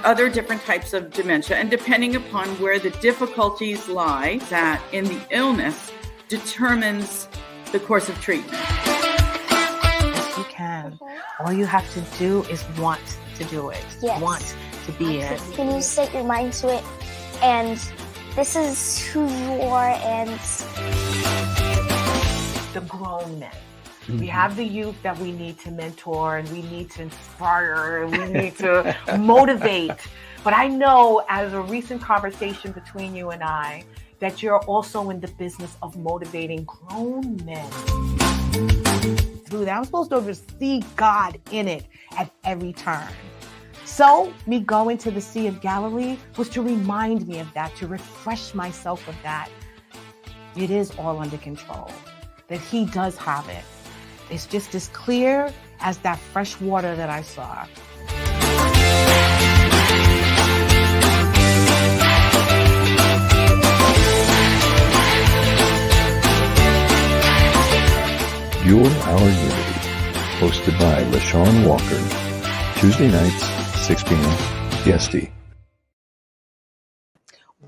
other different types of dementia, and depending upon where the difficulties lie, that in the illness determines the course of treatment. Yes, you can. All you have to do is want to do it. Yes. Want to be it. When you set your mind to it, and this is who you are, and the grown men. We have the youth that we need to mentor, and we need to inspire, and we need to motivate. But I know, as a recent conversation between you and I, that you're also in the business of motivating grown men. Through that, I'm supposed to see God in it at every turn. So me going to the Sea of Galilee was to remind me of that, to refresh myself of that. It is all under control, that He does have it. It's just as clear as that fresh water that I saw. You're Our Unity, hosted by LeShawn Walker, Tuesday nights, 6 p.m. PST.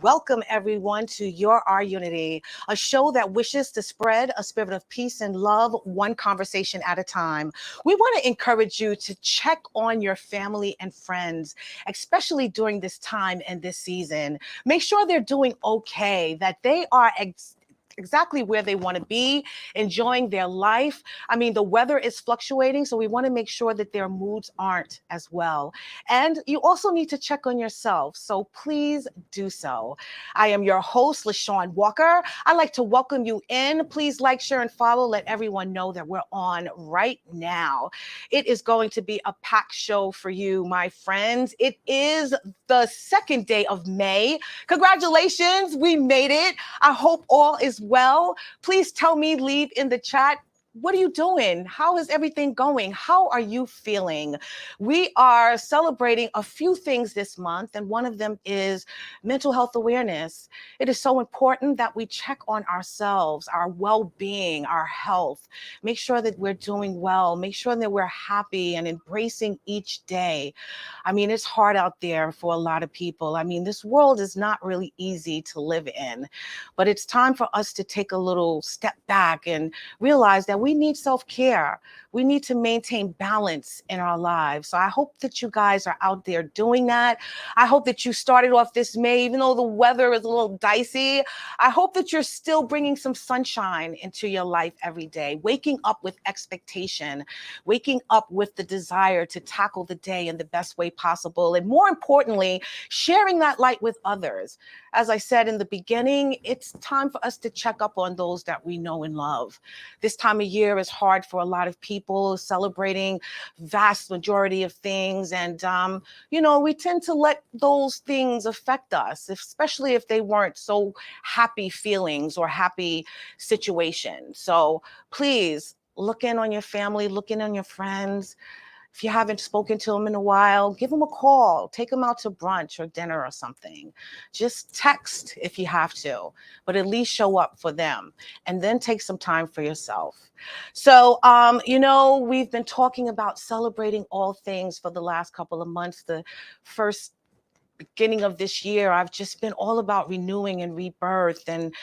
Welcome, everyone, to Your Our Unity, a show that wishes to spread a spirit of peace and love, one conversation at a time. We want to encourage you to check on your family and friends, especially during this time and this season. Make sure they're doing okay, that they are exactly where they want to be, enjoying their life. I mean, the weather is fluctuating, so we want to make sure that their moods aren't as well. And you also need to check on yourself, so please do so. I am your host, LeShawn Walker. I'd like to welcome you in. Please like, share, and follow. Let everyone know that we're on right now. It is going to be a packed show for you, my friends. It is the second day of May. Congratulations, we made it. I hope all is well. Please tell me, leave in the chat, what are you doing? How is everything going? How are you feeling? We are celebrating a few things this month, and one of them is mental health awareness. It is so important that we check on ourselves, our well-being, our health. Make sure that we're doing well. Make sure that we're happy and embracing each day. I mean, it's hard out there for a lot of people. I mean, this world is not really easy to live in, but it's time for us to take a little step back and realize that we need self-care. We need to maintain balance in our lives. So I hope that you guys are out there doing that. I hope that you started off this May, even though the weather is a little dicey. I hope that you're still bringing some sunshine into your life every day, waking up with expectation, waking up with the desire to tackle the day in the best way possible. And more importantly, sharing that light with others. As I said in the beginning, it's time for us to check up on those that we know and love. This time of year is hard for a lot of people, celebrating vast majority of things. And, we tend to let those things affect us, especially if they weren't so happy feelings or happy situations. So please look in on your family, look in on your friends. If you haven't spoken to them in a while, give them a call, take them out to brunch or dinner or something. Just text if you have to, but at least show up for them, and then take some time for yourself. So, we've been talking about celebrating all things for the last couple of months. The first beginning of this year, I've just been all about renewing and rebirth, and,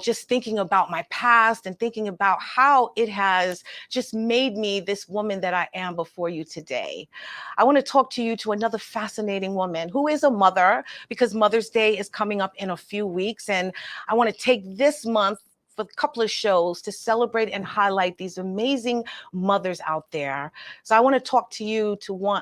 just thinking about my past and thinking about how it has just made me this woman that I am before you today. I want to talk to you to another fascinating woman who is a mother, because Mother's Day is coming up in a few weeks. And I want to take this month for a couple of shows to celebrate and highlight these amazing mothers out there. So I want to talk to you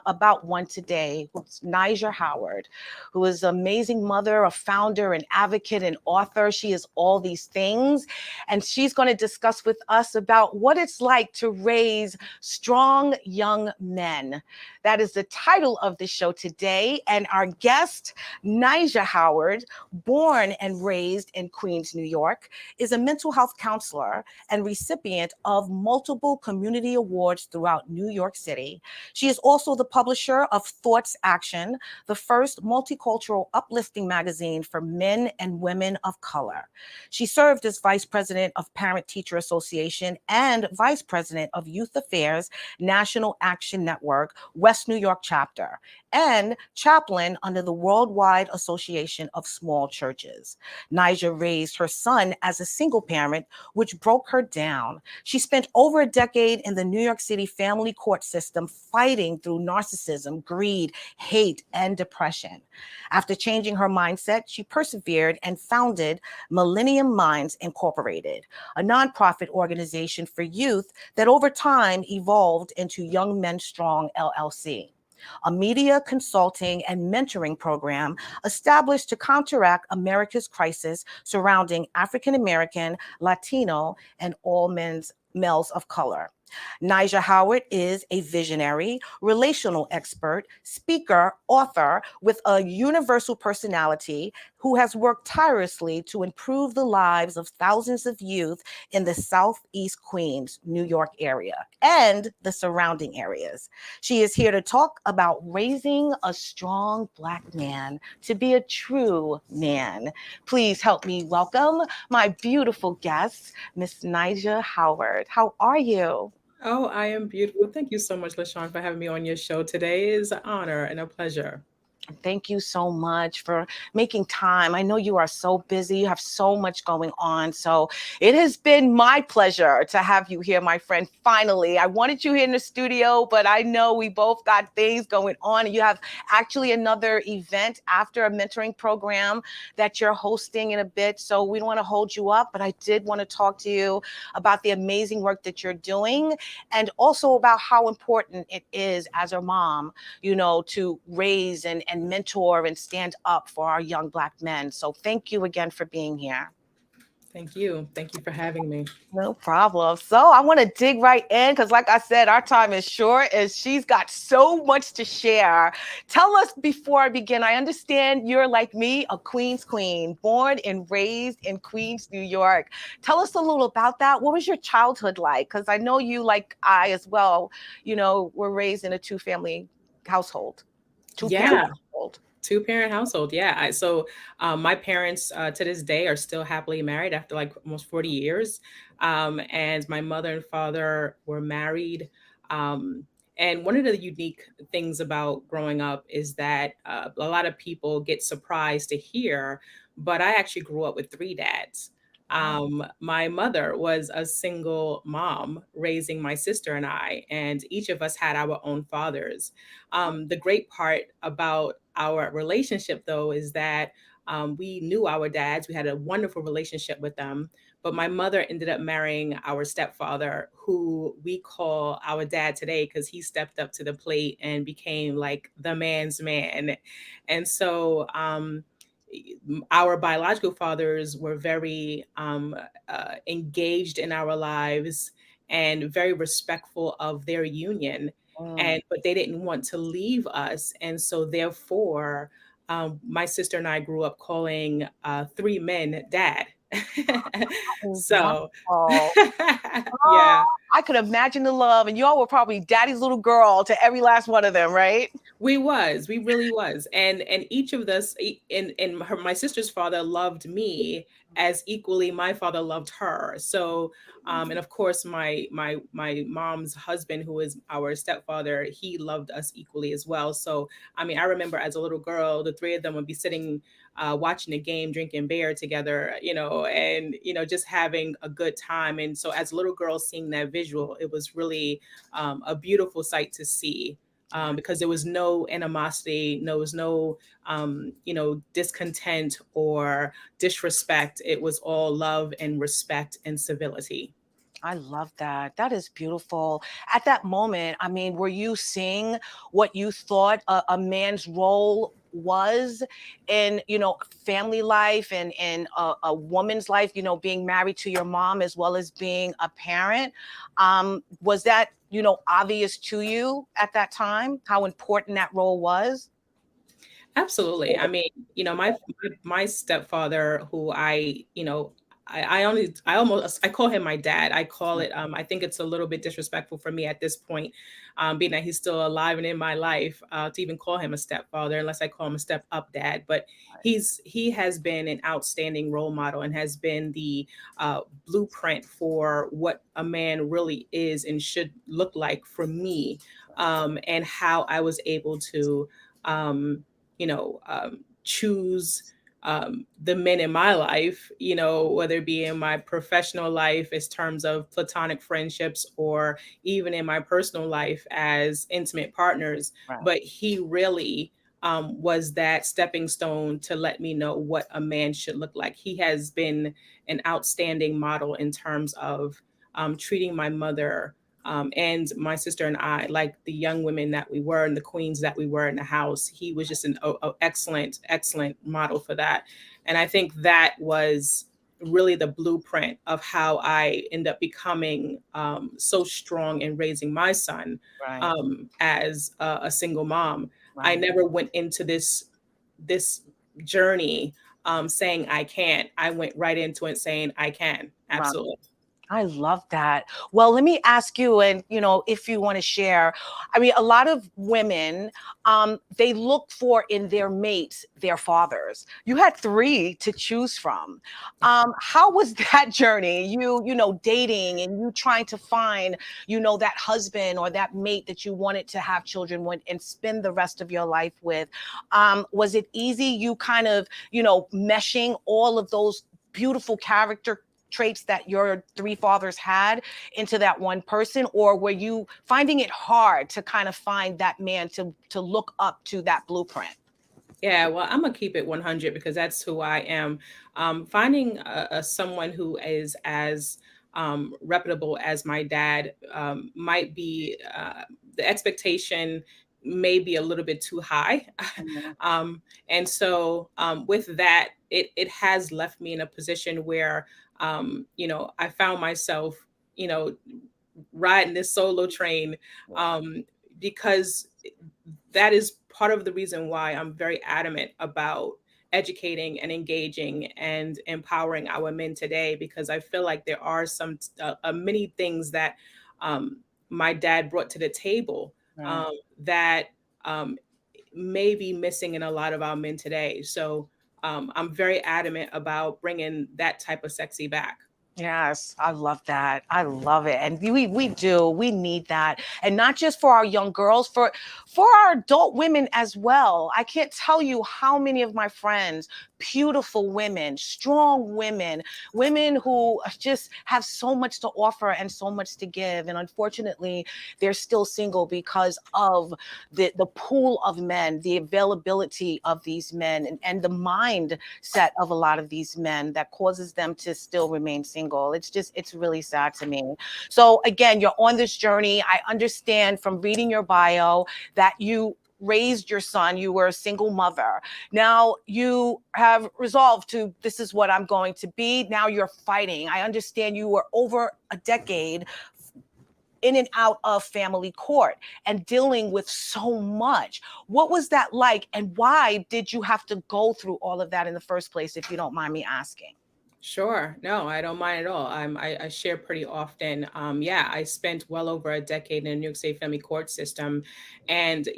about one today, who's Nijaah Howard, who is an amazing mother, a founder, an advocate, an author. She is all these things. And she's going to discuss with us about what it's like to raise strong young men. That is the title of the show today. And our guest, Nijaah Howard, born and raised in Queens, New York, is a mental health counselor and recipient of multiple community awards throughout New York City. She is also the publisher of Thoughts Action, the first multicultural uplifting magazine for men and women of color. She served as vice president of Parent Teacher Association and vice president of Youth Affairs National Action Network, West New York chapter, and chaplain under the Worldwide Association of Small Churches. Nijaah raised her son as a single parent, which broke her down. She spent over a decade in the New York City family court system fighting through narcissism, greed, hate, and depression. After changing her mindset, she persevered and founded Millennium Minds Incorporated, a nonprofit organization for youth that over time evolved into Young Men Strong LLC, a media consulting and mentoring program established to counteract America's crisis surrounding African American, Latino, and all males of color. Nijaah Howard is a visionary, relational expert, speaker, author with a universal personality who has worked tirelessly to improve the lives of thousands of youth in the Southeast Queens, New York area and the surrounding areas. She is here to talk about raising a strong Black man to be a true man. Please help me welcome my beautiful guest, Miss Nijaah Howard. How are you? Oh, I am beautiful. Thank you so much, LeShawn, for having me on your show today. It is an honor and a pleasure. Thank you so much for making time. I know you are so busy. You have so much going on. So it has been my pleasure to have you here, my friend. Finally, I wanted you here in the studio, but I know we both got things going on. You have actually another event after a mentoring program that you're hosting in a bit. So we don't want to hold you up, but I did want to talk to you about the amazing work that you're doing and also about how important it is as a mom, to raise and mentor and stand up for our young Black men. So thank you again for being here. Thank you. Thank you for having me. No problem. So I want to dig right in because, like I said, our time is short and she's got so much to share. Tell us before I begin, I understand you're like me, a Queens queen, born and raised in Queens, New York. Tell us a little about that. What was your childhood like? Because I know you, like I as well, were raised in a two-family household. Yeah. Two-parent household. Yeah. My parents to this day are still happily married after like almost 40 years. And my mother and father were married. And one of the unique things about growing up is that a lot of people get surprised to hear, but I actually grew up with three dads. My mother was a single mom raising my sister and I, and each of us had our own fathers. The great part about our relationship, though, is that we knew our dads. We had a wonderful relationship with them. But my mother ended up marrying our stepfather, who we call our dad today because he stepped up to the plate and became like the man's man. And so our biological fathers were very engaged in our lives and very respectful of their union. But they didn't want to leave us. And so therefore, my sister and I grew up calling three men dad. So yeah. I could imagine the love, and y'all were probably daddy's little girl to every last one of them, right? We really was. And each of us my sister's father loved me as equally my father loved her. So and of course my mom's husband, who is our stepfather, he loved us equally as well. So I mean, I remember as a little girl, the three of them would be sitting watching a game, drinking beer together, and just having a good time. And so as a little girl seeing that visual, it was really a beautiful sight to see. Because there was no animosity, there was no, discontent or disrespect. It was all love and respect and civility. I love that. That is beautiful. At that moment, I mean, were you seeing what you thought a man's role was in, family life and in a woman's life, being married to your mom as well as being a parent? Was that, obvious to you at that time, how important that role was? Absolutely. I mean, my stepfather, who I call him my dad. I call it, I think it's a little bit disrespectful for me at this point, being that he's still alive and in my life, to even call him a stepfather, unless I call him a step up dad. But he has been an outstanding role model and has been the blueprint for what a man really is and should look like for me, and how I was able to you know, choose the men in my life, you know, whether it be in my professional life as terms of platonic friendships or even in my personal life as intimate partners. Right. But he really was that stepping stone to let me know what a man should look like. He has been an outstanding model in terms of treating my mother and my sister and I, like the young women that we were and the queens that we were in the house. He was just an excellent, excellent model for that. And I think that was really the blueprint of how I end up becoming so strong in raising my son Right. as a single mom. I Right. never went into this journey saying I can't. I went right into it saying I can. Right. Absolutely. I love that. Well, let me ask you, and if you want to share, I mean, a lot of women, they look for in their mates their fathers. You had three to choose from. How was that journey? Dating and you trying to find, that husband or that mate that you wanted to have children with and spend the rest of your life with. Was it easy? You kind of, meshing all of those beautiful character traits that your three fathers had into that one person, or were you finding it hard to kind of find that man to look up to that blueprint? Yeah, well, I'm gonna keep it 100 because that's who I am. Finding someone who is as reputable as my dad might be the expectation may be a little bit too high, Mhm. and so with that, it has left me in a position where I found myself, you know, riding this solo train um, because that is part of the reason why I'm very adamant about educating and engaging and empowering our men today, because I feel like there are some many things that um, my dad brought to the table Right. that um, may be missing in a lot of our men today. So I'm very adamant about bringing that type of sexy back. Yes, I love that. I love it. And we do. We need that. And not just for our young girls, for our adult women as well. I can't tell you how many of my friends, beautiful women, strong women, women who just have so much to offer and so much to give. And unfortunately, they're still single because of the pool of men, the availability of these men, and the mindset of a lot of these men that causes them to still remain single. It's really sad to me. So again, you're on this journey. I understand from reading your bio that you raised your son, you were a single mother. Now you have resolved to, this is what I'm going to be. Now you're fighting. I understand you were over a decade in and out of family court and dealing with so much. What was that like? And why did you have to go through all of that in the first place, if you don't mind me asking? Sure. No, I don't mind at all. I share pretty often. Yeah, I spent well over a decade in the New York State family court system. And,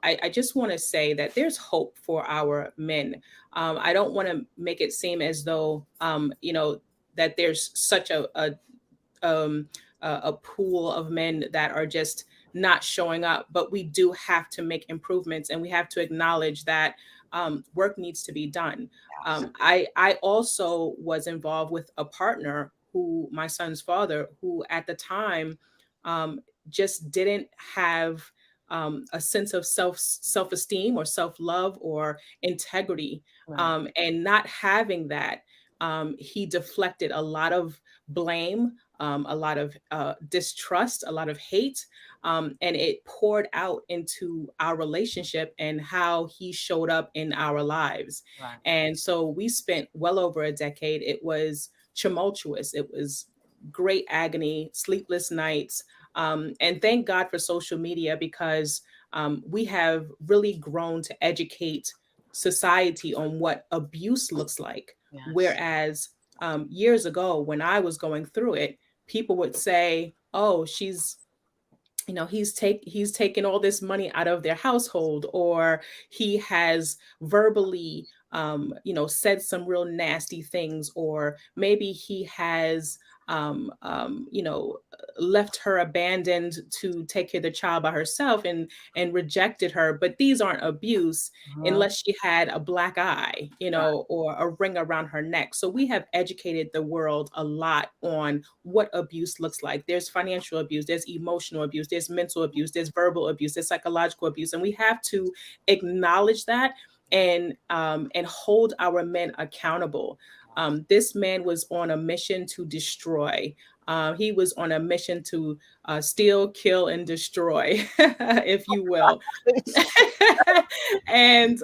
I just want to say that there's hope for our men. I don't want to make it seem as though, that there's such um, a pool of men that are just not showing up. But we do have to make improvements, and we have to acknowledge that work needs to be done. I also was involved with a partner who, my son's father, who at the time just didn't have a sense of self esteem or self love or integrity, Right. and not having that, he deflected a lot of blame, a lot of distrust, a lot of hate, and it poured out into our relationship and how he showed up in our lives. Right. And so we spent well over a decade. It was tumultuous. It was great agony, sleepless nights. And thank God for social media, because we have really grown to educate society on what abuse looks like. Yes. Whereas years ago, when I was going through it, people would say, "Oh, he's taken all this money out of their household, or he has verbally said some real nasty things, or maybe he has, left her abandoned to take care of the child by herself and rejected her. But these aren't abuse unless she had a black eye, or a ring around her neck. So we have educated the world a lot on what abuse looks like. There's financial abuse, there's emotional abuse, there's mental abuse, there's verbal abuse, there's psychological abuse, and we have to acknowledge that and hold our men accountable. This man was on a mission to destroy. He was on a mission to steal, kill, and destroy, if you will. And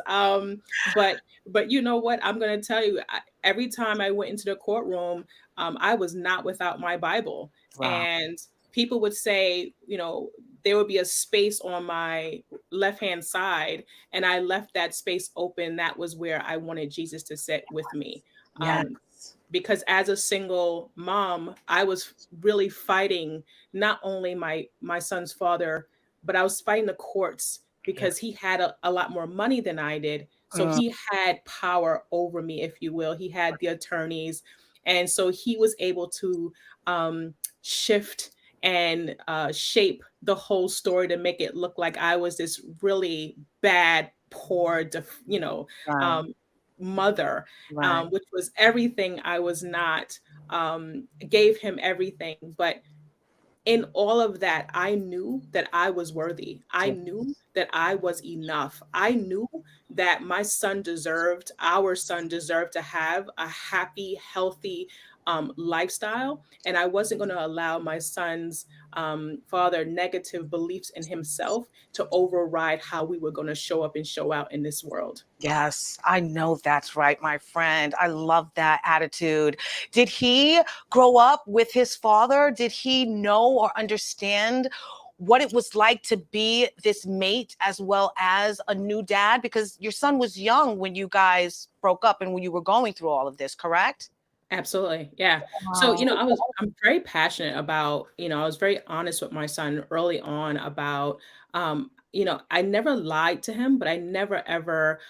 but you know what? I'm going to tell you. Every time I went into the courtroom, I was not without my Bible, and people would say, there would be a space on my left-hand side, and I left that space open. That was where I wanted Jesus to sit with me. Because as a single mom, I was really fighting not only my son's father, but I was fighting the courts because he had a lot more money than I did. So he had power over me, if you will. He had the attorneys. And so he was able to shift and shape the whole story to make it look like I was this really bad, poor, mother, which was everything I was not. Gave him everything. But in all of that, I knew that I was worthy. I knew that I was enough. I knew that our son deserved to have a happy, healthy lifestyle. And I wasn't going to allow my son's father negative beliefs in himself to override how we were going to show up and show out in this world. Yes, I know that's right, my friend. I love that attitude. Did he grow up with his father? Did he know or understand what it was like to be this mate as well as a new dad? Because your son was young when you guys broke up and when you were going through all of this, correct? Absolutely. Yeah. So, I'm very passionate about, I was very honest with my son early on about, I never lied to him, but I never ever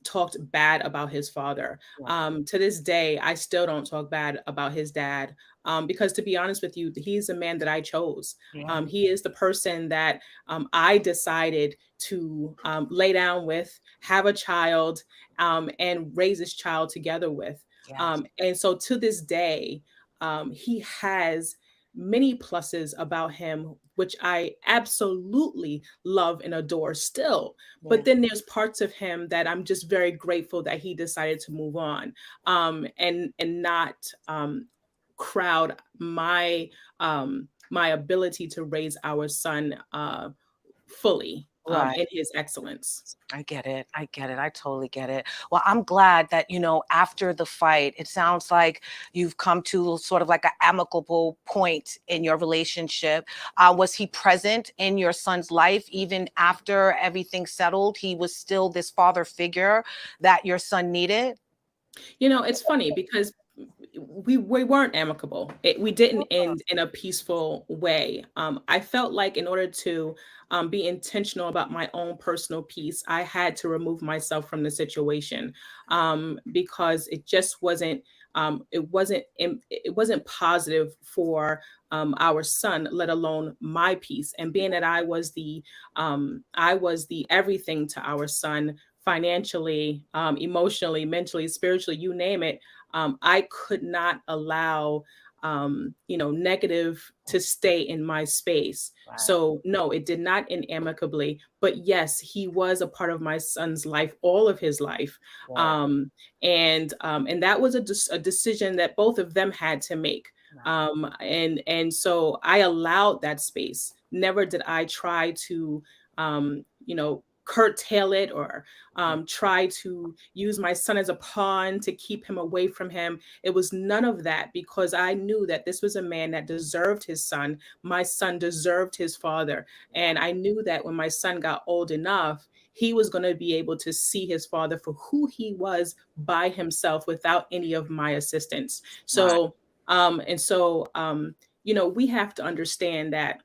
talked bad about his father. To this day, I still don't talk bad about his dad. Because to be honest with you, he's a man that I chose. He is the person that I decided to lay down with, have a child, and raise this child together with. And so to this day, he has many pluses about him, which I absolutely love and adore still. But then there's parts of him that I'm just very grateful that he decided to move on, and not crowd my ability to raise our son fully in his excellence. I get it. I totally get it. Well, I'm glad that, after the fight, it sounds like you've come to sort of like an amicable point in your relationship. Was he present in your son's life even after everything settled? He was still this father figure that your son needed? It's funny because we weren't amicable. We didn't end in a peaceful way. I felt like in order to be intentional about my own personal peace, I had to remove myself from the situation, because it just wasn't. It wasn't positive for our son, let alone my peace. And being that I was the everything to our son, financially, emotionally, mentally, spiritually, you name it. I could not allow, negative to stay in my space. So no, it did not end amicably, but yes, he was a part of my son's life, all of his life. And that was a decision that both of them had to make. And so I allowed that space. Never did I try to, curtail it or try to use my son as a pawn to keep him away from him. It was none of that, because I knew that this was a man that deserved his son. My son deserved his father. And I knew that when my son got old enough, he was going to be able to see his father for who he was by himself without any of my assistance. So, we have to understand that,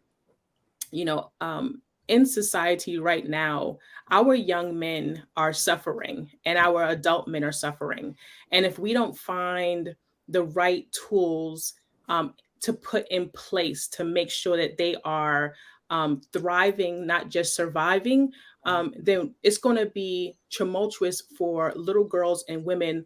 in society right now, our young men are suffering and our adult men are suffering. And if we don't find the right tools to put in place to make sure that they are thriving, not just surviving, then it's going to be tumultuous for little girls and women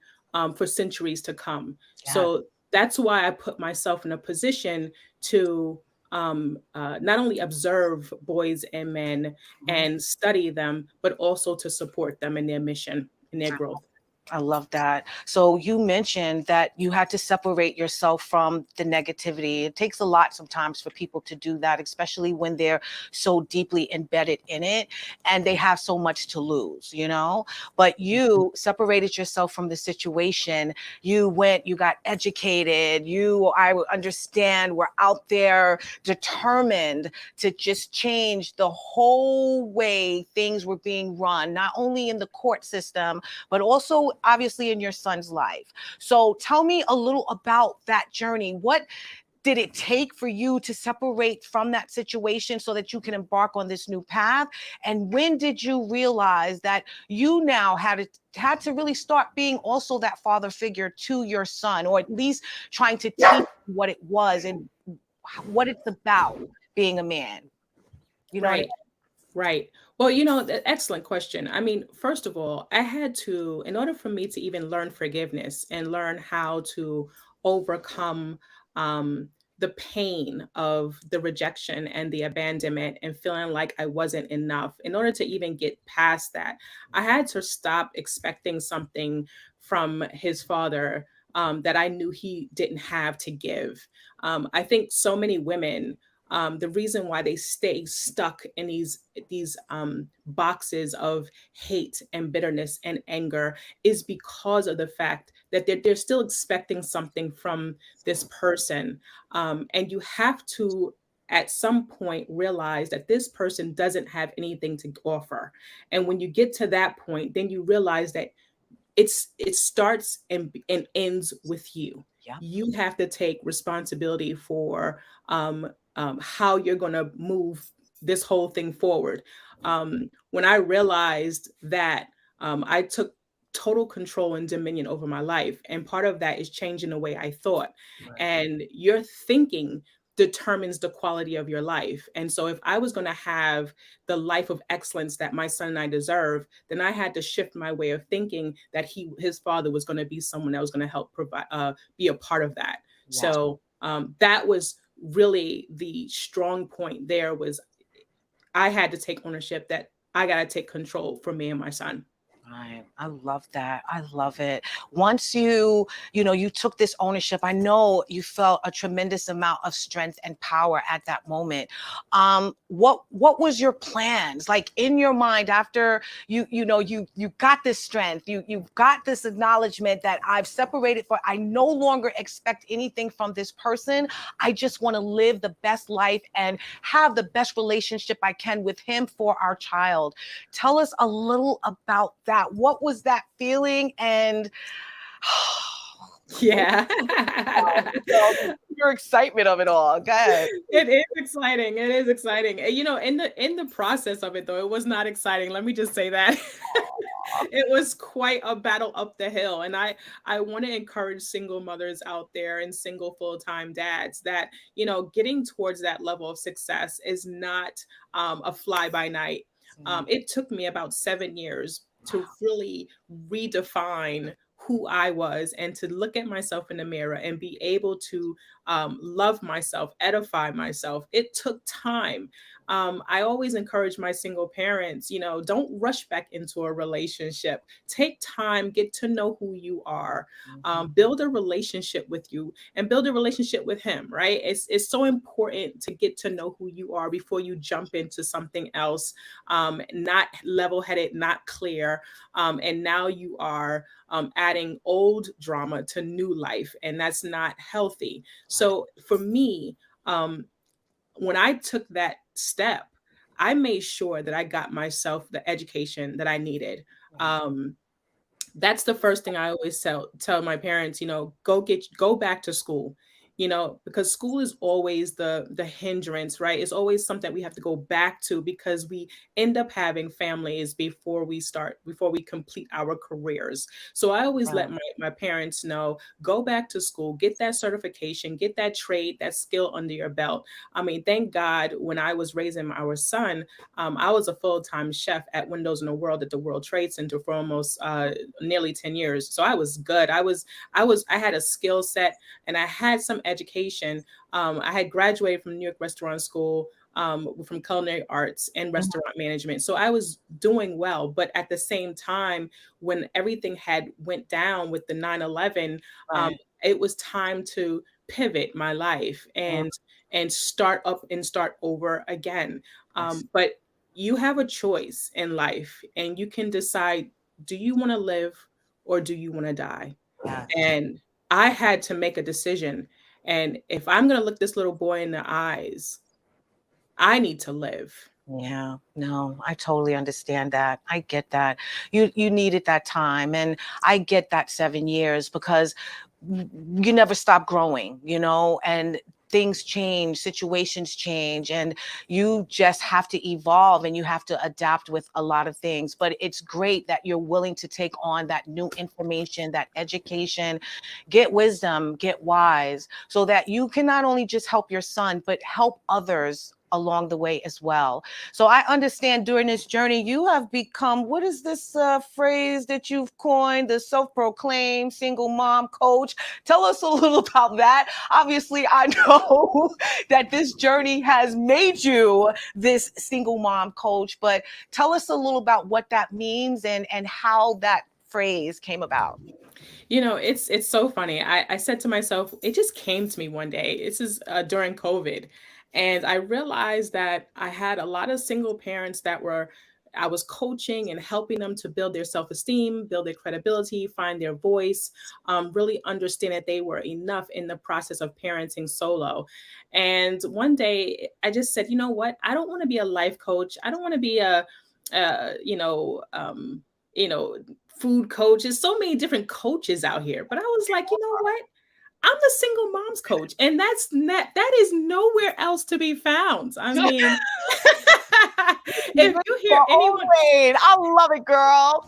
for centuries to come. Yeah. So that's why I put myself in a position to not only observe boys and men and study them, but also to support them in their mission, in their growth. I love that. So you mentioned that you had to separate yourself from the negativity. It takes a lot sometimes for people to do that, especially when they're so deeply embedded in it and they have so much to lose, you know? But you separated yourself from the situation. You went, you got educated. I understand, were out there determined to just change the whole way things were being run, not only in the court system, but also obviously in your son's life. So tell me a little about that journey. What did it take for you to separate from that situation so that you can embark on this new path? And when did you realize that you now had to really start being also that father figure to your son, or at least trying to teach what it was and what it's about being a man? You know what I mean? Right. Well, excellent question. I mean, first of all, I had to, in order for me to even learn forgiveness and learn how to overcome the pain of the rejection and the abandonment and feeling like I wasn't enough, in order to even get past that, I had to stop expecting something from his father that I knew he didn't have to give. I think so many women, the reason why they stay stuck in these boxes of hate and bitterness and anger is because of the fact that they're still expecting something from this person, and you have to at some point realize that this person doesn't have anything to offer. And when you get to that point, then you realize that it starts and ends with you. Yeah. You have to take responsibility for how you're going to move this whole thing forward. When I realized that, I took total control and dominion over my life, and part of that is changing the way I thought. And your thinking determines the quality of your life. And so if I was going to have the life of excellence that my son and I deserve, then I had to shift my way of thinking that his father was going to be someone that was going to help provide, be a part of that. Yeah. So that was really the strong point. There was, I had to take ownership, that I got to take control for me and my son. Right. I love that. I love it. Once you took this ownership, I know you felt a tremendous amount of strength and power at that moment. What was your plans like in your mind after you got this strength, you got this acknowledgement that I've separated, for I no longer expect anything from this person. I just want to live the best life and have the best relationship I can with him for our child. Tell us a little about that. What was that feeling? And yeah, your excitement of it all. Go ahead. It is exciting. It is exciting. And, in the process of it, though, it was not exciting. Let me just say that. It was quite a battle up the hill. And I want to encourage single mothers out there and single full-time dads that, getting towards that level of success is not a fly by night. It took me about 7 years to really redefine who I was and to look at myself in the mirror and be able to love myself, edify myself. It took time. I always encourage my single parents, don't rush back into a relationship. Take time, get to know who you are, build a relationship with you and build a relationship with him, right? It's so important to get to know who you are before you jump into something else, not level-headed, not clear. And now you are adding old drama to new life, and that's not healthy. So for me, when I took that step, I made sure that I got myself the education that I needed. That's the first thing I always tell my parents, go back to school, because school is always the hindrance, right? It's always something we have to go back to because we end up having families before we complete our careers. So I always let Right. my parents know, go back to school, get that certification, get that trade, that skill under your belt. I mean, thank God when I was raising our son, I was a full-time chef at Windows in the World at the World Trade Center for almost nearly 10 years. So I was good. I had a skill set and I had some education. I had graduated from New York Restaurant School from culinary arts and Mhm. restaurant management. So I was doing well, but at the same time, when everything had went down with the 9/11, Right. it was time to pivot my life Mhm. and start up and start over again. Yes. But you have a choice in life, and you can decide: do you want to live or do you want to die? Yes. And I had to make a decision. And if I'm going to look this little boy in the eyes, I need to live. Yeah, no, I totally understand that. I get that. You needed that time, and I get that 7 years because you never stop growing, and things change, situations change, and you just have to evolve and you have to adapt with a lot of things. But it's great that you're willing to take on that new information, that education, get wisdom, get wise, so that you can not only just help your son, but help others along the way as well. So I understand during this journey, you have become, what is this phrase that you've coined, the self-proclaimed single mom coach? Tell us a little about that. Obviously, I know that this journey has made you this single mom coach, but tell us a little about what that means and how that phrase came about. It's so funny. I said to myself, it just came to me one day. This is during COVID. And I realized that I had a lot of single parents I was coaching and helping them to build their self-esteem, build their credibility, find their voice, really understand that they were enough in the process of parenting solo. And one day I just said, you know what? I don't want to be a life coach. I don't want to be uh, you know, um, you know, food coach. There's so many different coaches out here. But I was like, you know what? I'm the single mom's coach, and that is nowhere else to be found. I mean, if you hear Your own anyone, lane. I love it, girl.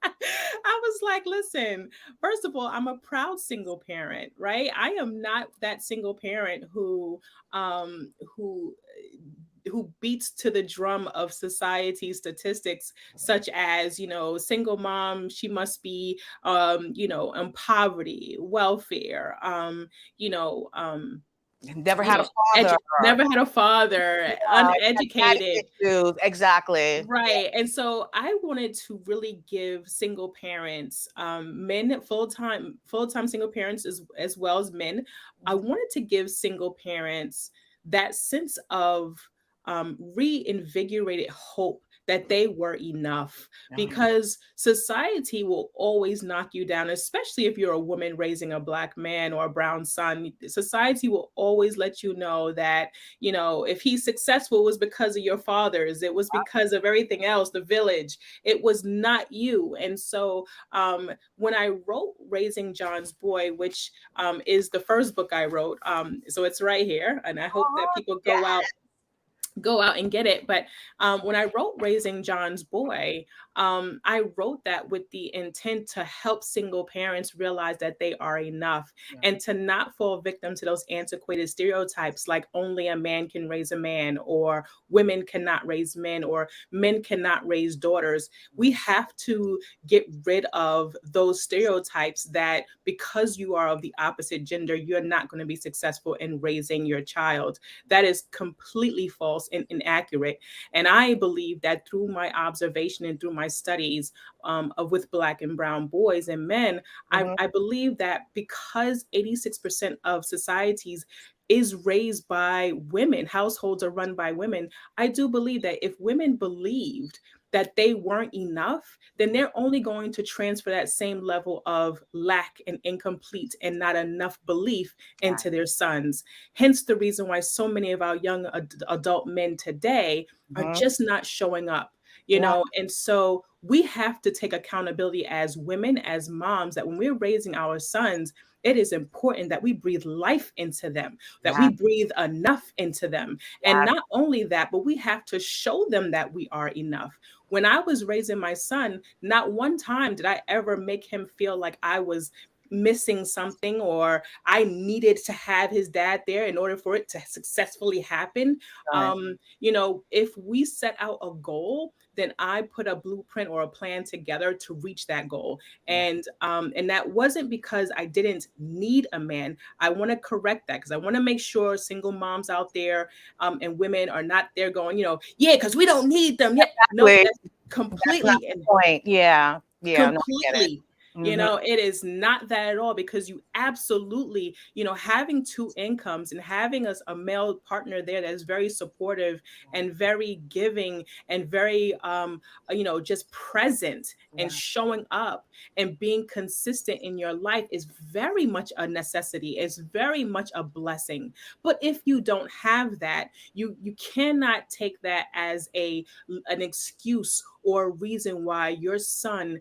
I was like, listen, first of all, I'm a proud single parent, right? I am not that single parent um who who beats to the drum of society statistics such as, single mom, she must be in poverty, welfare, you know um Never had a father. never had a father, Traumatic uneducated. issues. Exactly. Right. And so I wanted to really give single parents, men, full-time single parents as well as men. I wanted to give single parents that sense of reinvigorated hope that they were enough, Yeah. because society will always knock you down, especially if you're a woman raising a Black man or a brown son. Society will always let you know that, if he's successful, it was because of your fathers, it was because of everything else, the village, it was not you. And so when I wrote Raising John's Boy, which is the first book I wrote, so it's right here, and I hope that people Yeah. go out and get it. But when I wrote Raising John's Boy, I wrote that with the intent to help single parents realize that they are enough, Yeah. and to not fall victim to those antiquated stereotypes like only a man can raise a man, or women cannot raise men, or men cannot raise daughters. We have to get rid of those stereotypes that because you are of the opposite gender, you're not going to be successful in raising your child. That is completely false and inaccurate. And I believe that through my observation and through my studies with Black and brown boys and men, Mhm. I believe that because 86% of societies is raised by women, households are run by women, I do believe that if women believed that they weren't enough, then they're only going to transfer that same level of lack and incomplete and not enough belief into their sons. Hence the reason why so many of our young adult men today are Mhm. just not showing up, No. and so we have to take accountability as women, as moms, that when we're raising our sons, it is important that we breathe life into them, that Yeah. we breathe enough into them. And Yeah. not only that, but we have to show them that we are enough. When I was raising my son, not one time did I ever make him feel like I was missing something or I needed to have his dad there in order for it to successfully happen. Right. If we set out a goal, then I put a blueprint or a plan together to reach that goal. Yeah. And that wasn't because I didn't need a man. I want to correct that because I want to make sure single moms out there and women are not there going, yeah, because we don't need them. Yeah, no, Exactly. that's That's not completely the point. Yeah. Yeah. No, I get it. completely. It is not that at all, because you absolutely, having two incomes and having a male partner there that is very supportive and very giving and very, just present Yeah. and showing up and being consistent in your life is very much a necessity. It's very much a blessing. But if you don't have that, you cannot take that as an excuse or a reason why your son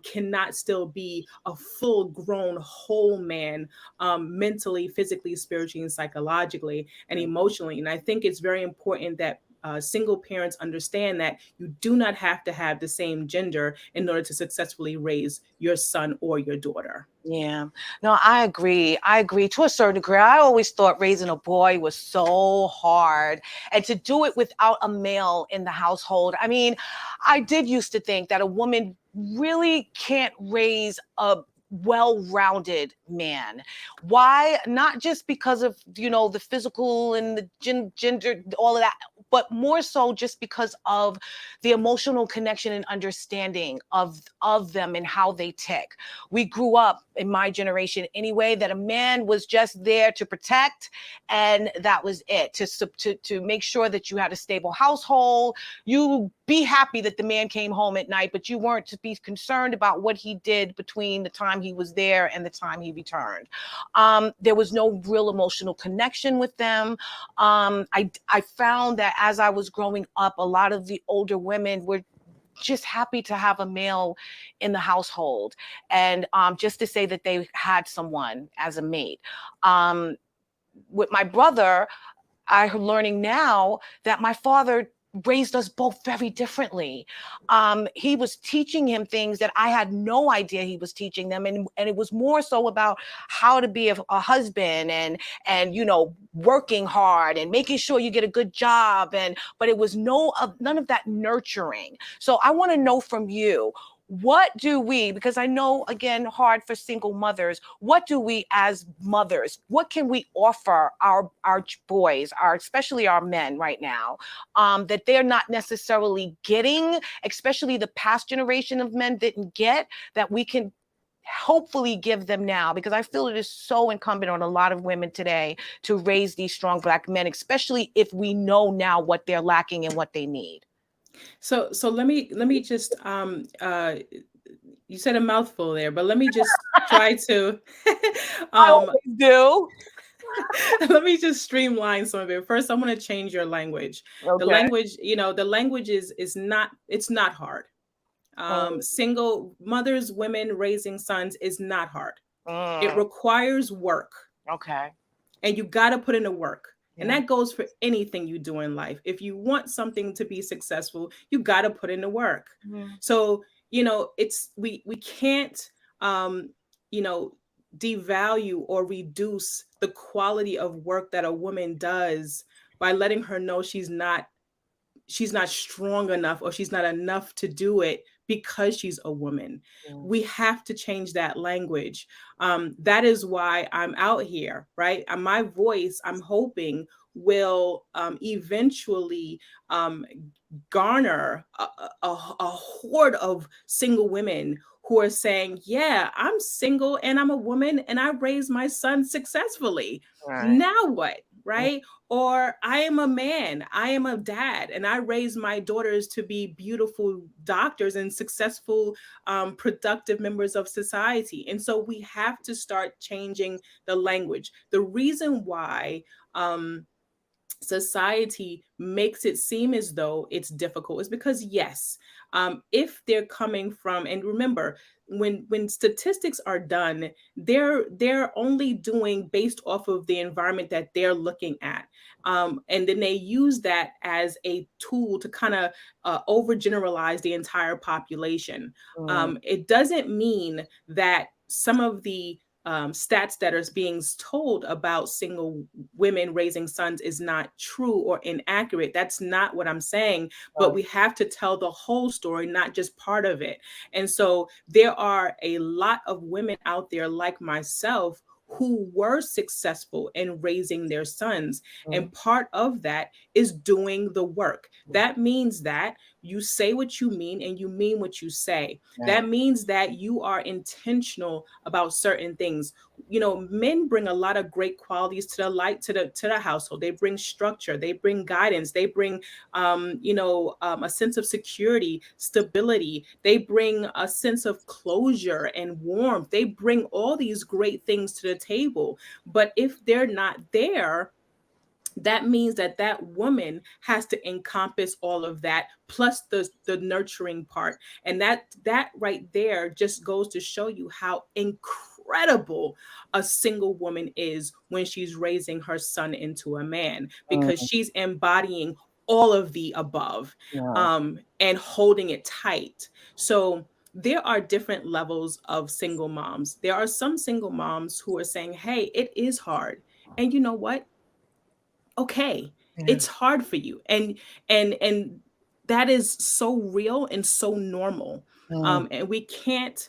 cannot still be a full grown whole man, mentally, physically, spiritually, and psychologically and emotionally. And I think it's very important that single parents understand that you do not have to have the same gender in order to successfully raise your son or your daughter. Yeah. No, I agree. I agree to a certain degree. I always thought raising a boy was so hard, and to do it without a male in the household. I mean, I did used to think that a woman really can't raise a well-rounded man. Why? Not just because of, the physical and the gender, all of that, but more so just because of the emotional connection and understanding of them and how they tick. We grew up in my generation anyway, that a man was just there to protect, and that was it, to make sure that you had a stable household. You be happy that the man came home at night, but you weren't to be concerned about what he did between the time he was there and the time he returned. There was no real emotional connection with them. I found that as I was growing up, a lot of the older women were just happy to have a male in the household, and just to say that they had someone as a mate. With my brother, I'm learning now that my father raised us both very differently. He was teaching him things that I had no idea he was teaching them. And it was more so about how to be a husband and working hard and making sure you get a good job. But it was none of that nurturing. So I want to know from you, what do we, because I know, again, hard for single mothers, what do we as mothers, what can we offer our boys, especially our men right now, that they're not necessarily getting, especially the past generation of men didn't get, that we can hopefully give them now? Because I feel it is so incumbent on a lot of women today to raise these strong Black men, especially if we know now what they're lacking and what they need. So let me just you said a mouthful there, but let me just try to I always do. let me just streamline some of it. First, I'm going to change your language. Okay. The language is not, it's not hard. Single mothers, women raising sons is not hard. It requires work. Okay. And you got to put in the work. And Yeah. that goes for anything you do in life. If you want something to be successful, you got to put in the work. So, we can't, devalue or reduce the quality of work that a woman does by letting her know she's not strong enough or she's not enough to do it because she's a woman. We have to change that language. That is why I'm out here, right? My voice, I'm hoping, will eventually garner a horde of single women who are saying, yeah, I'm single and I'm a woman and I raised my son successfully. Right. Now what? Right? Or I am a man, I am a dad, and I raise my daughters to be beautiful doctors and successful, productive members of society. And so we have to start changing the language. The reason why society makes it seem as though it's difficult is because yes, if they're coming from, and remember, when statistics are done, they're only doing based off of the environment that they're looking at, and then they use that as a tool to kind of overgeneralize the entire population. Mm, It doesn't mean that some of the stats that are being told about single women raising sons is not true or inaccurate. That's not what I'm saying, but right. we have to tell the whole story, not just part of it. And so there are a lot of women out there like myself who were successful in raising their sons. Mm, And part of that is doing the work. That means that you say what you mean and you mean what you say. right. That means that you are intentional about certain things. You know, men bring a lot of great qualities to the light, to the household. They bring structure, they bring guidance, they bring a sense of security, stability. They bring a sense of closure and warmth. They bring all these great things to the table. But if they're not there, that means that that woman has to encompass all of that plus the nurturing part, and that right there just goes to show you how incredible a single woman is when she's raising her son into a man, because Mm, she's embodying all of the above, yeah. and holding it tight. So there are different levels of single moms. There are some single moms who are saying, hey, it is hard, and you know what, okay, Yeah. it's hard for you, and that is so real and so normal. Mm, And we can't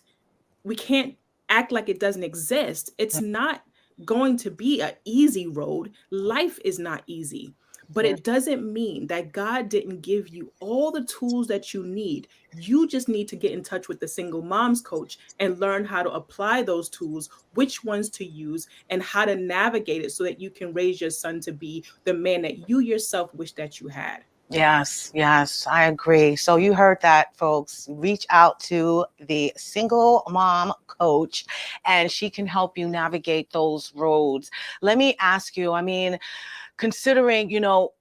act like it doesn't exist. It's not going to be an easy road. Life is not easy, but yeah. it doesn't mean that God didn't give you all the tools that you need. You just need to get in touch with the single moms coach and learn how to apply those tools, which ones to use, and how to navigate it so that you can raise your son to be the man that you yourself wish that you had. Yes, yes, I agree. So you heard that, folks. Reach out to the single mom coach, and she can help you navigate those roads. Let me ask you, I mean, considering,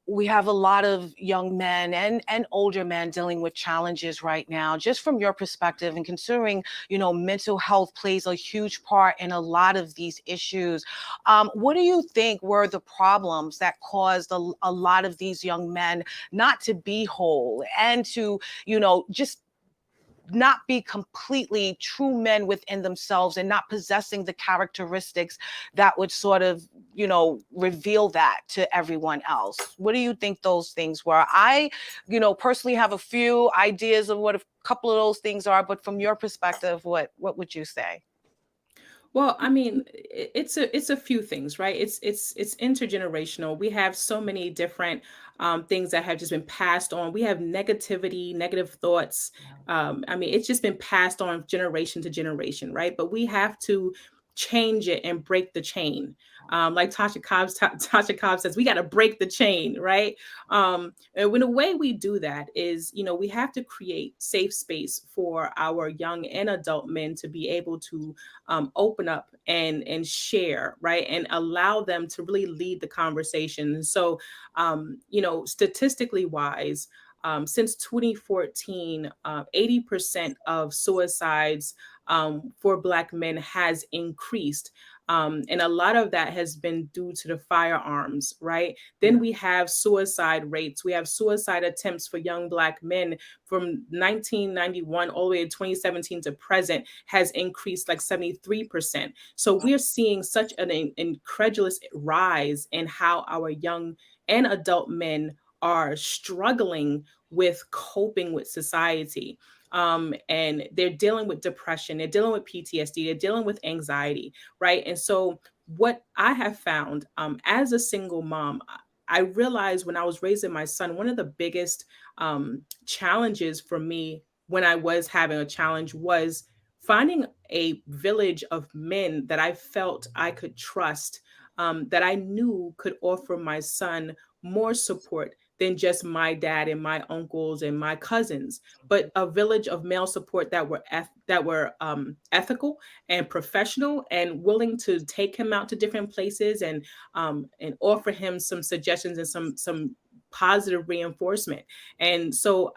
we have a lot of young men and older men dealing with challenges right now, just from your perspective, and considering, mental health plays a huge part in a lot of these issues. What do you think were the problems that caused a lot of these young men not to be whole and to, just not be completely true men within themselves and not possessing the characteristics that would sort of, reveal that to everyone else? What do you think those things were? I, personally have a few ideas of what a couple of those things are, but from your perspective, what would you say? Well, I mean, it's a few things, right? It's intergenerational. We have so many different things that have just been passed on. We have negativity, negative thoughts. I mean, it's just been passed on generation to generation, right? But we have to change it and break the chain. Like Tasha Cobb says, we got to break the chain, right? And when the way we do that is, we have to create safe space for our young and adult men to be able to open up and share, right, and allow them to really lead the conversation. And so, statistically wise, since 2014, 80% of suicides for Black men has increased. And a lot of that has been due to the firearms, right? Then we have suicide rates. We have suicide attempts for young Black men from 1991 all the way to 2017 to present has increased like 73%. So we're seeing such an incredulous rise in how our young and adult men are struggling with coping with society. And they're dealing with depression, they're dealing with PTSD, they're dealing with anxiety, right? And so, what I have found as a single mom, I realized when I was raising my son, one of the biggest challenges for me when I was having a challenge was finding a village of men that I felt I could trust, that I knew could offer my son more support, than just my dad and my uncles and my cousins, but a village of male support that were ethical and professional and willing to take him out to different places and offer him some suggestions and some positive reinforcement. And so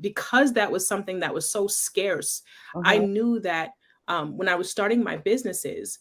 because that was something that was so scarce, I knew that when I was starting my businesses,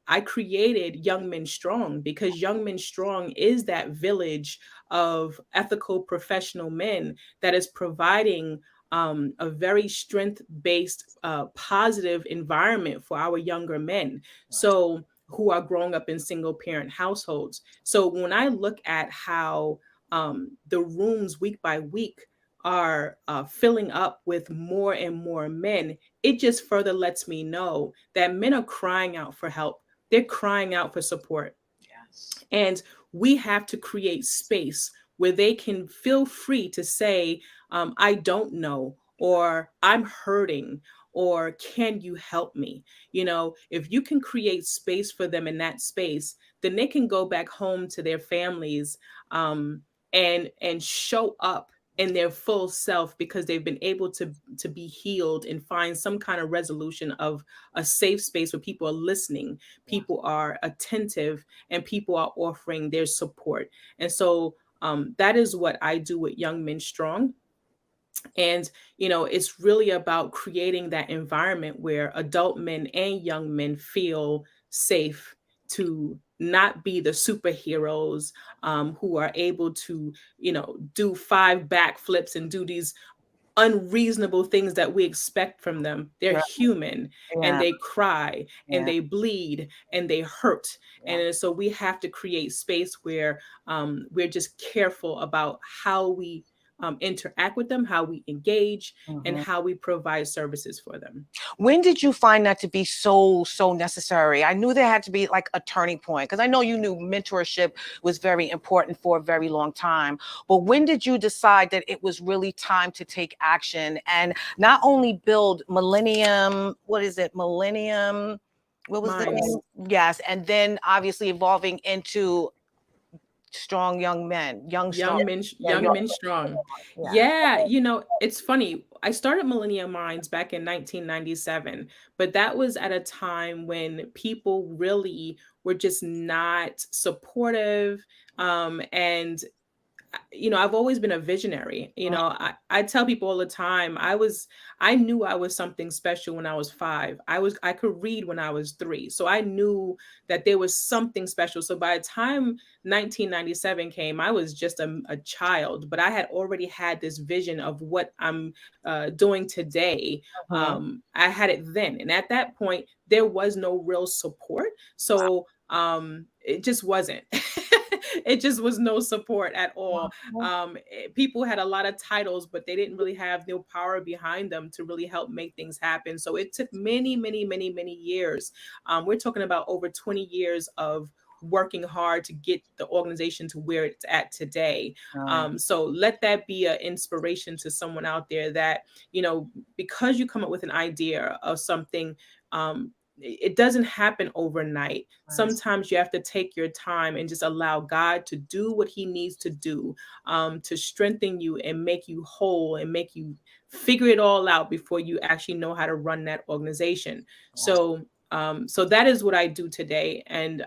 I created Young Men Strong, because Young Men Strong is that village of ethical professional men that is providing a very strength-based, positive environment for our younger men. So who are growing up in single parent households. So when I look at how the rooms week by week are filling up with more and more men, it just further lets me know that men are crying out for help. They're crying out for support. Yes. And we have to create space where they can feel free to say, I don't know, or I'm hurting, or can you help me? You know, if you can create space for them in that space, then they can go back home to their families and show up in their full self, because they've been able to be healed and find some kind of resolution of a safe space where people are listening, people are attentive, and people are offering their support. And so that is what I do with Young Men Strong. And, you know, it's really about creating that environment where adult men and young men feel safe to not be the superheroes who are able to, you know, do 5 backflips and do these unreasonable things that we expect from them. They're Right. human, and Yeah. they cry and Yeah. they bleed and they hurt. Yeah. And so we have to create space where we're just careful about how we interact with them, how we engage, and how we provide services for them. When did you find that to be so necessary? I knew there had to be like a turning point, because I know you knew mentorship was very important for a very long time. But when did you decide that it was really time to take action and not only build Millennium, what was the Minds. name? Yes, and then obviously evolving into Strong Young Men, Young Men, yeah, Young Men Strong. yeah. Yeah, you know, it's funny. I started Millennium Minds back in 1997, but that was at a time when people really were just not supportive. And you know, I've always been a visionary. You know, I tell people all the time, I knew I was something special when I was 5. I could read when I was 3. So I knew that there was something special. So by the time 1997 came, I was just a child, but I had already had this vision of what I'm doing today. I had it then. And at that point, there was no real support. So it just wasn't. It just was no support at all. People had a lot of titles, but they didn't really have no power behind them to really help make things happen. So it took many, many, many, many years. We're talking about over 20 years of working hard to get the organization to where it's at today. So let that be an inspiration to someone out there that, you know, because you come up with an idea of something, it doesn't happen overnight. Sometimes you have to take your time and just allow God to do what he needs to do, to strengthen you and make you whole and make you figure it all out before you actually know how to run that organization. So that is what I do today. And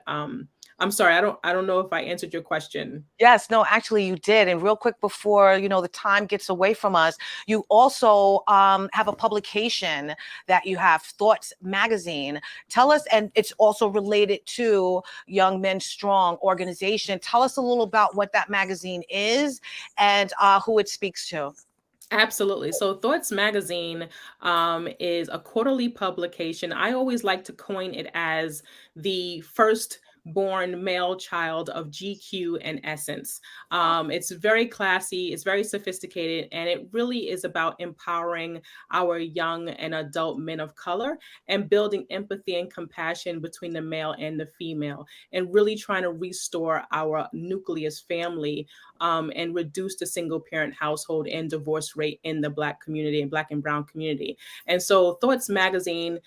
I'm sorry, I don't know if I answered your question. Yes, no, actually you did. And real quick before, you know, the time gets away from us, you also have a publication that you have, Thoughts Magazine. Tell us, and it's also related to Young Men Strong organization. Tell us a little about what that magazine is and who it speaks to. Absolutely. So Thoughts Magazine is a quarterly publication. I always like to coin it as the first born male child of GQ and Essence. It's very classy, it's very sophisticated, and it really is about empowering our young and adult men of color and building empathy and compassion between the male and the female, and really trying to restore our nucleus family and reduce the single parent household and divorce rate in the Black community and Black and Brown community. And so Thoughts Magazine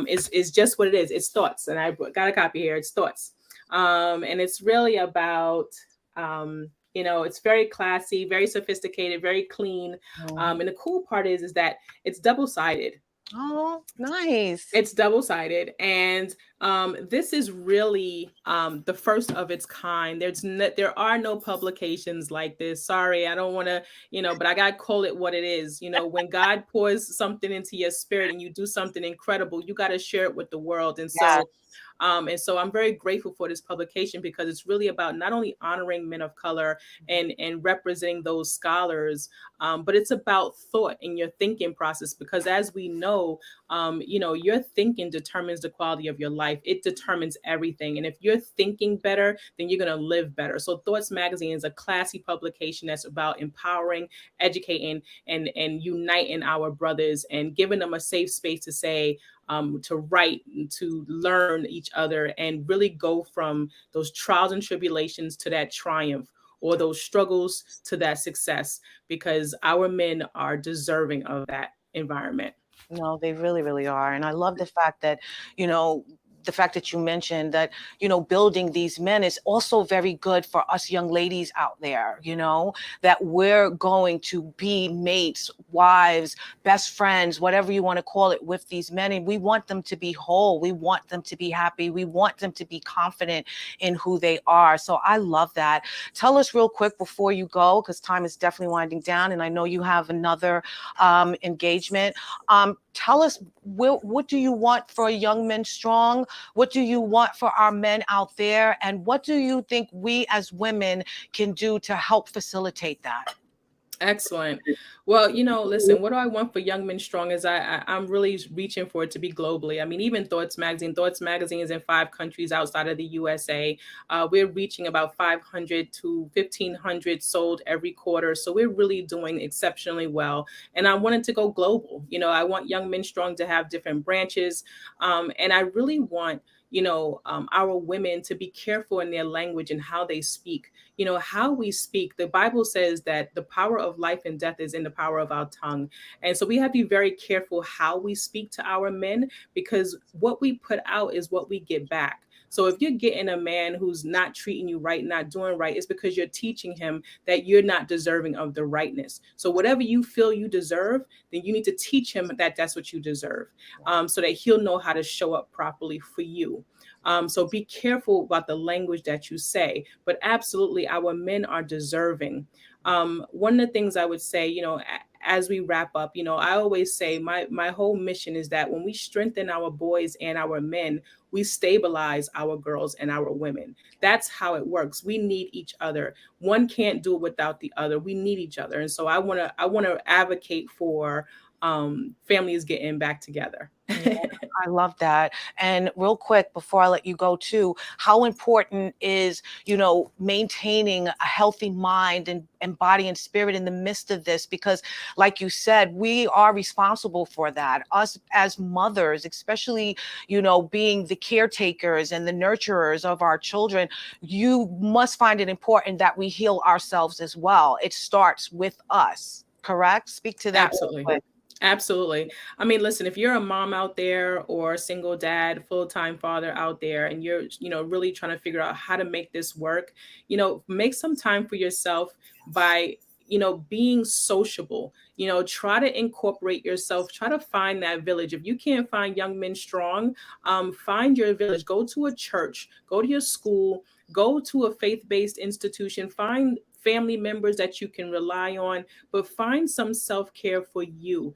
is just what it is. It's thoughts. And I got a copy here. It's thoughts. And it's really about You know, it's very classy, very sophisticated, very clean. And the cool part is that it's double-sided. Oh, nice. It's double-sided, and this is really the first of its kind. There are no publications like this. Sorry, I don't want to, but I gotta call it what it is. When God pours something into your spirit and you do something incredible, you got to share it with the world. And Yes. so I'm very grateful for this publication, because it's really about not only honoring men of color and representing those scholars, but it's about thought and your thinking process. Because as we know, your thinking determines the quality of your life. It determines everything. And if you're thinking better, then you're going to live better. So Thoughts Magazine is a classy publication that's about empowering, educating, and uniting our brothers, and giving them a safe space to say, to write, to learn each other, and really go from those trials and tribulations to that triumph, or those struggles to that success, because our men are deserving of that environment. No, they really, really are. And I love the fact that, you mentioned that, building these men is also very good for us young ladies out there, that we're going to be mates, wives, best friends, whatever you want to call it, with these men. And we want them to be whole. We want them to be happy. We want them to be confident in who they are. So I love that. Tell us real quick before you go, because time is definitely winding down. And I know you have another engagement. Tell us, what do you want for Young Men Strong? What do you want for our men out there? And what do you think we as women can do to help facilitate that? Excellent. Well, listen, what do I want for Young Men Strong is I'm really reaching for it to be globally. I mean, even Thoughts Magazine is in 5 countries outside of the USA. We're reaching about 500 to 1,500 sold every quarter. So we're really doing exceptionally well. And I wanted to go global. I want Young Men Strong to have different branches. And I really want our women to be careful in their language and how they speak. How we speak. The Bible says that the power of life and death is in the power of our tongue. And so we have to be very careful how we speak to our men, because what we put out is what we get back. So if you're getting a man who's not treating you right, not doing right, it's because you're teaching him that you're not deserving of the rightness. So whatever you feel you deserve, then you need to teach him that that's what you deserve, so that he'll know how to show up properly for you. So be careful about the language that you say, but absolutely our men are deserving. One of the things I would say, as we wrap up, I always say my whole mission is that when we strengthen our boys and our men, we stabilize our girls and our women. That's how it works. We need each other. One can't do it without the other. We need each other. And so I want to advocate for families getting back together. I love that. And real quick, before I let you go too, how important is, maintaining a healthy mind and body and spirit in the midst of this? Because like you said, we are responsible for that. Us as mothers, especially, being the caretakers and the nurturers of our children, you must find it important that we heal ourselves as well. It starts with us, correct? Speak to that. Absolutely. Absolutely. I mean, listen, if you're a mom out there, or a single dad, full-time father out there, and you're, really trying to figure out how to make this work, make some time for yourself by, being sociable. Try to incorporate yourself, try to find that village. If you can't find Young Men Strong, find your village, go to a church, go to your school, go to a faith-based institution, find family members that you can rely on, but find some self-care for you,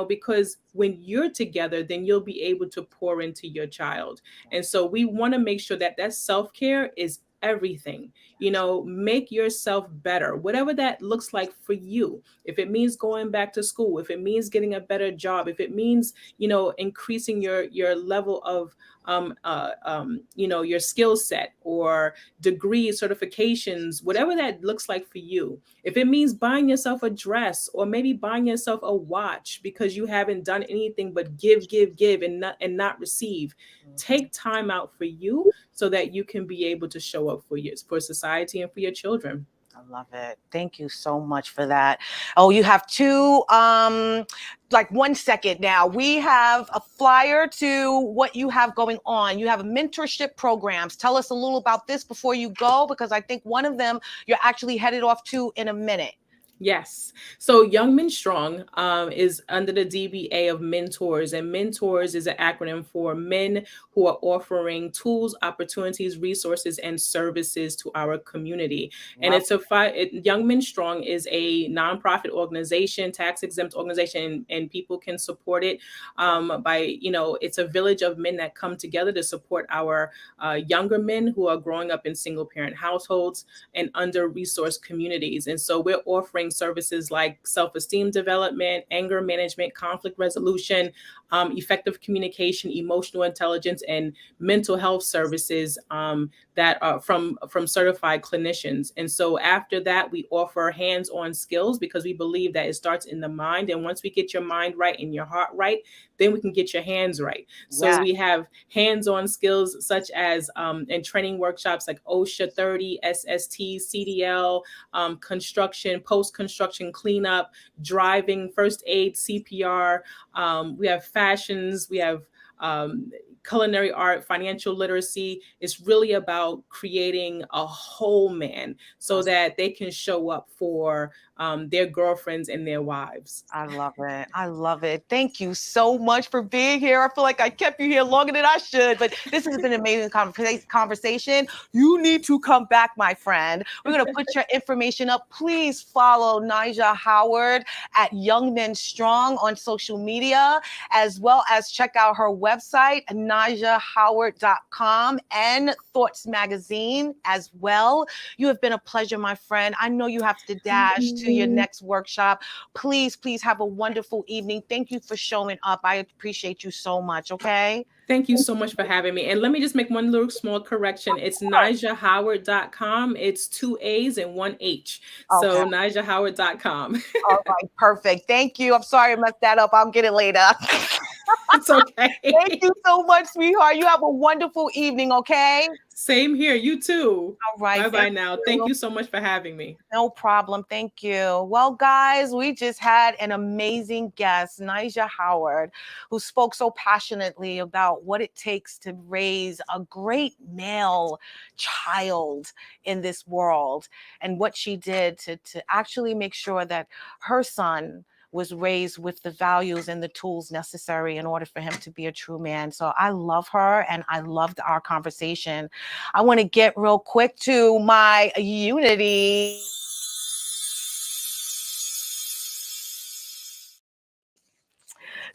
because when you're together, then you'll be able to pour into your child. And so we want to make sure that self-care is everything. Make yourself better, whatever that looks like for you. If it means going back to school, if it means getting a better job, if it means, increasing your level of, your skill set or degree certifications, whatever that looks like for you. If it means buying yourself a dress, or maybe buying yourself a watch because you haven't done anything but give and not receive. Take time out for you so that you can be able to show up for society and for your children. I love it. Thank you so much for that. Oh, you have two, like 1 second now. We have a flyer to what you have going on. You have mentorship programs. Tell us a little about this before you go, because I think one of them you're actually headed off to in a minute. Yes. So Young Men Strong is under the DBA of Mentors, and Mentors is an acronym for men who are offering tools, opportunities, resources, and services to our community. And Love Young Men Strong is a nonprofit organization, tax exempt organization, and people can support it by, it's a village of men that come together to support our younger men who are growing up in single parent households and under resourced communities. And so we're offering services like self-esteem development, anger management, conflict resolution, effective communication, emotional intelligence, and mental health services that are from certified clinicians. And so after that, we offer hands-on skills, because we believe that it starts in the mind. And once we get your mind right and your heart right, then we can get your hands right. So we have hands-on skills such as and training workshops like OSHA 30, SST, CDL, construction, post-construction cleanup, driving, first aid, CPR. We have fashions, we have culinary art, financial literacy. It's really about creating a whole man so that they can show up for their girlfriends and their wives. I love it. I love it. Thank you so much for being here. I feel like I kept you here longer than I should, but this has been an amazing conversation. You need to come back, my friend. We're going to put your information up. Please follow Nijaah Howard at Young Men Strong on social media, as well as check out her website, nijaahhoward.com, and Thoughts Magazine as well. You have been a pleasure, my friend. I know you have to dash to your next workshop. Please have a wonderful evening. Thank you for showing up. I appreciate you so much. Okay. Thank you so much for having me. And let me just make one little small correction. It's nijaahhoward.com. It's 2 A's and 1 H. Okay. So nijaahhoward.com. All right. Perfect. Thank you. I'm sorry I messed that up. I'll get it later. It's okay. Thank you so much, sweetheart. You have a wonderful evening. Okay. Same here. You too. All right. Bye-bye now. Thank you so much for having me. No problem. Thank you. Well, guys, we just had an amazing guest, Nijaah Howard, who spoke so passionately about what it takes to raise a great male child in this world, and what she did to actually make sure that her son was raised with the values and the tools necessary in order for him to be a true man. So I love her, and I loved our conversation. I want to get real quick to my Unity.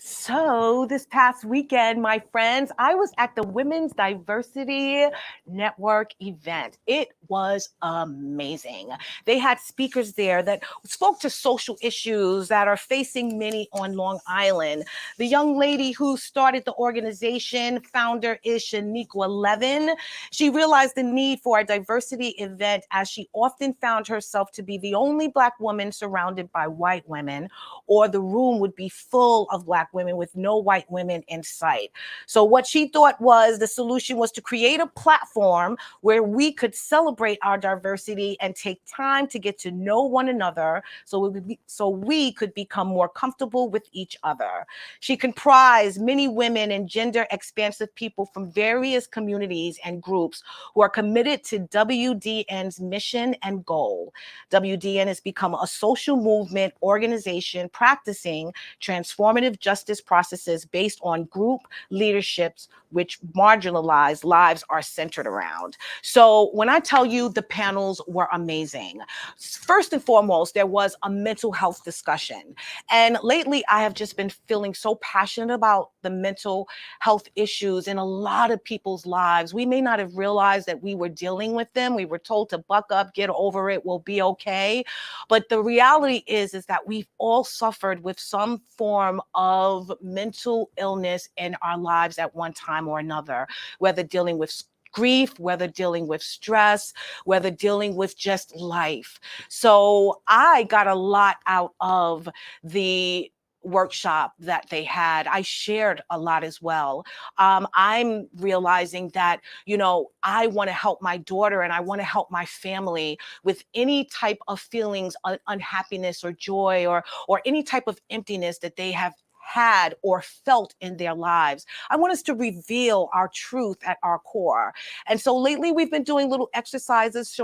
So this past weekend, my friends, I was at the Women's Diversity Network event. It was amazing. They had speakers there that spoke to social issues that are facing many on Long Island. The young lady who started the organization, founder, is Shaniqua Levin. She realized the need for a diversity event, as she often found herself to be the only Black woman surrounded by white women, or the room would be full of Black women with no white women in sight. So what she thought was the solution was to create a platform where we could celebrate our diversity and take time to get to know one another, so we could become more comfortable with each other. She comprised many women and gender expansive people from various communities and groups who are committed to WDN's mission and goal. WDN has become a social movement organization practicing transformative justice processes based on group leaderships which marginalized lives are centered around. So when I tell you the panels were amazing, first and foremost, there was a mental health discussion. And lately I have just been feeling so passionate about the mental health issues in a lot of people's lives. We may not have realized that we were dealing with them. We were told to buck up, get over it, we'll be okay. But the reality is that we've all suffered with some form of mental illness in our lives at one time or another, whether dealing with grief, whether dealing with stress, whether dealing with just life. So I got a lot out of the workshop that they had, I shared a lot as well. I'm realizing that, you know, I want to help my daughter and I want to help my family with any type of feelings, unhappiness or joy or any type of emptiness that they have had or felt in their lives. I want us to reveal our truth at our core. And so lately we've been doing little exercises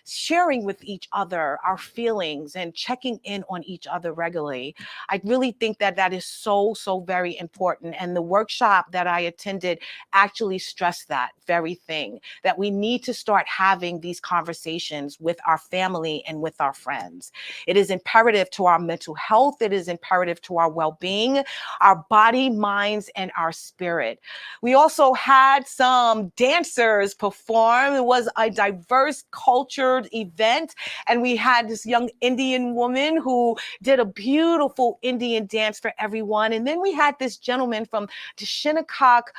sharing with each other our feelings and checking in on each other regularly. I really think that that is so very important. And the workshop that I attended actually stressed that very thing, that we need to start having these conversations with our family and with our friends. It is imperative to our mental health. It is imperative to our well-being, our body, minds, and our spirit. We also had some dancers perform. It was a diverse, cultured event. And we had this young Indian woman who did a beautiful Indian dance for everyone. And then we had this gentleman from the Shinnecock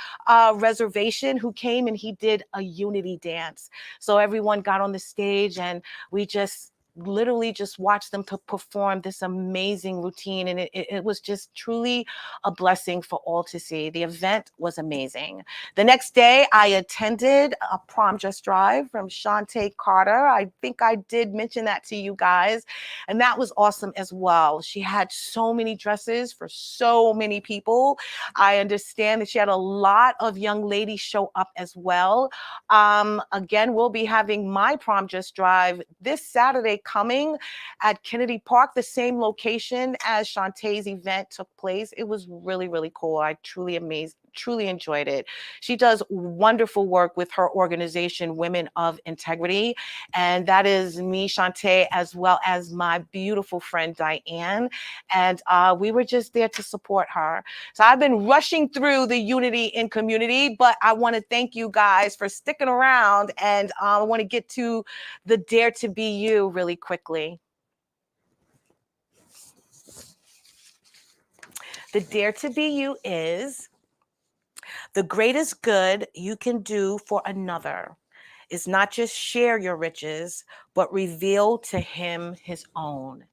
Reservation who came and he did a unity dance. So everyone got on the stage and we just literally just watched them to perform this amazing routine. And it was just truly a blessing for all to see. The event was amazing. The next day I attended a prom dress drive from Shantae Carter. I think I did mention that to you guys. And that was awesome as well. She had so many dresses for so many people. I understand that she had a lot of young ladies show up as well. Again, we'll be having my prom dress drive this Saturday coming at Kennedy Park, the same location as Shantae's event took place. It was really cool. I truly enjoyed it. She does wonderful work with her organization, Women of Integrity. And that is me, Shantae, as well as my beautiful friend, Diane. And we were just there to support her. So I've been rushing through the unity in community, but I want to thank you guys for sticking around. And I want to get to the Dare to Be You really quickly. The Dare to Be You is: the greatest good you can do for another is not just share your riches, but reveal to him his own.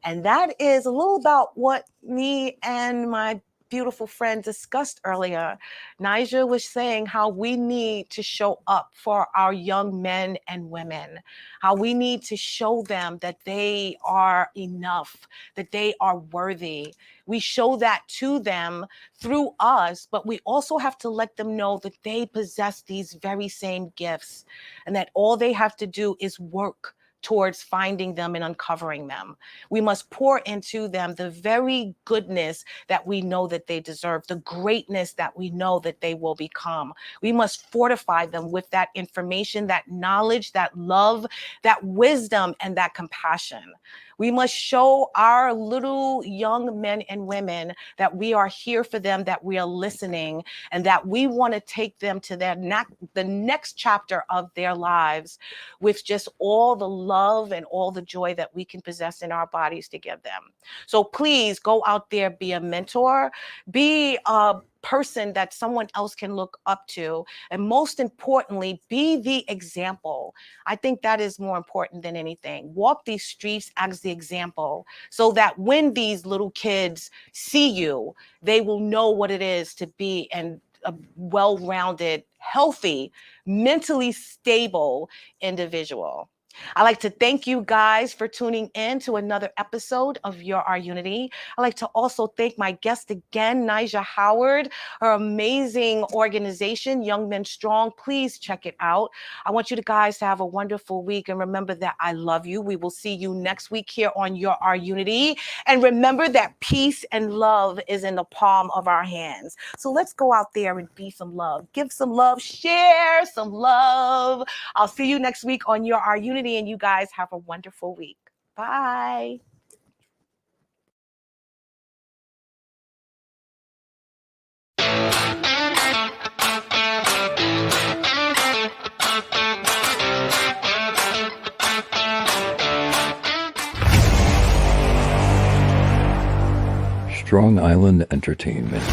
And that is a little about what me and my beautiful friend discussed earlier. Nijaah was saying how we need to show up for our young men and women, how we need to show them that they are enough, that they are worthy. We show that to them through us, but we also have to let them know that they possess these very same gifts and that all they have to do is work towards finding them and uncovering them. We must pour into them the very goodness that we know that they deserve, the greatness that we know that they will become. We must fortify them with that information, that knowledge, that love, that wisdom, and that compassion. We must show our little young men and women that we are here for them, that we are listening, and that we want to take them to the next chapter of their lives with just all the love and all the joy that we can possess in our bodies to give them. So please go out there, be a mentor, be a person that someone else can look up to, and most importantly, be the example. I think that is more important than anything. Walk these streets as the example so that when these little kids see you, they will know what it is to be a well-rounded, healthy, mentally stable individual. I'd like to thank you guys for tuning in to another episode of You're Our Unity. I'd like to also thank my guest again, Nijaah Howard, her amazing organization, Young Men Strong. Please check it out. I want you guys to have a wonderful week, and remember that I love you. We will see you next week here on You're Our Unity. And remember that peace and love is in the palm of our hands. So let's go out there and be some love. Give some love, share some love. I'll see you next week on You're Our Unity. And you guys have a wonderful week. Bye. Strong Island Entertainment.